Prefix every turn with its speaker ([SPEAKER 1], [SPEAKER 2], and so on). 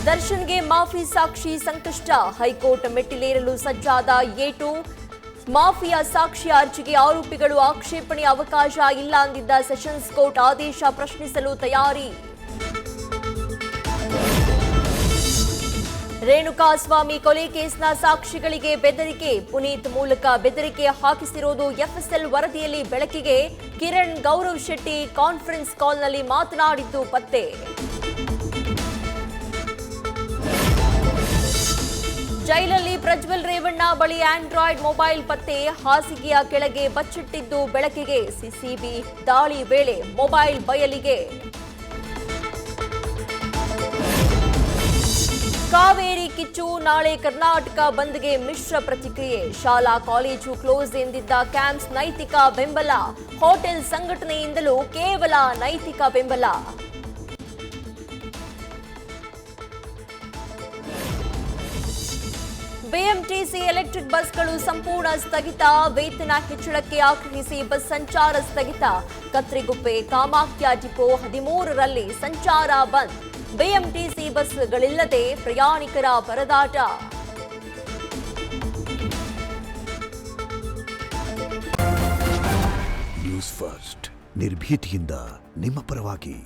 [SPEAKER 1] ದರ್ಶನ್ಗೆ ಮಾಫಿ ಸಾಕ್ಷಿ ಸಂಕಷ್ಟ. High court ಮೆಟ್ಟಿಲೇರಲು ಸಜ್ಜಾದ A2. Mafia ಸಾಕ್ಷಿ ಅರ್ಜಿಗೆ ಆರೋಪಿಗಳು ಆಕ್ಷೇಪಣೆ ಅವಕಾಶ ಇಲ್ಲ ಅಂದಿದ್ದ ಸೆಷನ್ಸ್ ಕೋರ್ಟ್ ಆದೇಶ ಪ್ರಶ್ನಿಸಲು ತಯಾರಿ. ರೇಣುಕಾಸ್ವಾಮಿ ಕೊಲೆ ಕೇಸ್ನ ಸಾಕ್ಷಿಗಳಿಗೆ ಬೆದರಿಕೆ. ಪುನೀತ್ ಮೂಲಕ ಬೆದರಿಕೆ ಹಾಕಿಸಿರುವುದು FSL ವರದಿಯಲ್ಲಿ ಬೆಳಕಿಗೆ. ಕಿರಣ್ ಗೌರವ್ ಶೆಟ್ಟಿ ಕಾನ್ಫರೆನ್ಸ್ ಕಾಲ್ನಲ್ಲಿ ಮಾತನಾಡಿದ್ದು ಪತ್ತೆ. ಜೈಲಲ್ಲಿ ಪ್ರಜ್ವಲ್ ರೇವಣ್ಣ ಬಳಿ ಆಂಡ್ರಾಯ್ಡ್ ಮೊಬೈಲ್ ಪತ್ತೆ. ಹಾಸಿಗೆಯ ಕೆಳಗೆ ಬಚ್ಚಿಟ್ಟಿದ್ದು ಬೆಳಕಿಗೆ. ಸಿಸಿಬಿ ದಾಳಿ ವೇಳೆ ಮೊಬೈಲ್ ಬಯಲಿಗೆ. ಕಾವೇರಿ ಕಿಚ್ಚು. ನಾಳೆ ಕರ್ನಾಟಕ ಬಂದ್ಗೆ ಮಿಶ್ರ ಪ್ರತಿಕ್ರಿಯೆ. ಶಾಲಾ ಕಾಲೇಜು ಕ್ಲೋಸ್ ಎಂದಿದ್ದ ಕ್ಯಾಂಪ್ಸ್ ನೈತಿಕ ಬೆಂಬಲ. ಹೋಟೆಲ್ ಸಂಘಟನೆಯಿಂದಲೂ ಕೇವಲ ನೈತಿಕ ಬೆಂಬಲ. ಬಿಎಂಟಿಸಿ ಎಲೆಕ್ಟ್ರಿಕ್ ಬಸ್ಗಳು ಸಂಪೂರ್ಣ ಸ್ಥಗಿತ. ವೇತನ ಹೆಚ್ಚಳಕ್ಕೆ ಆಗ್ರಹಿಸಿ ಬಸ್ ಸಂಚಾರ ಸ್ಥಗಿತ. ಕತ್ರಿಗುಪ್ಪೆ ಕಾಮಾಖ್ಯ ಡಿಪೋ 13ರಲ್ಲಿ ಸಂಚಾರ ಬಂದ್. ಬಿಎಂಟಿಸಿ ಬಸ್ಗಳಿಲ್ಲದೆ ಪ್ರಯಾಣಿಕರ ಪರದಾಟ.
[SPEAKER 2] ನ್ಯೂಸ್ ಫಸ್ಟ್ ನಿರ್ಭೀತಿಯಿಂದ ನಿಮ್ಮ ಪರವಾಗಿ.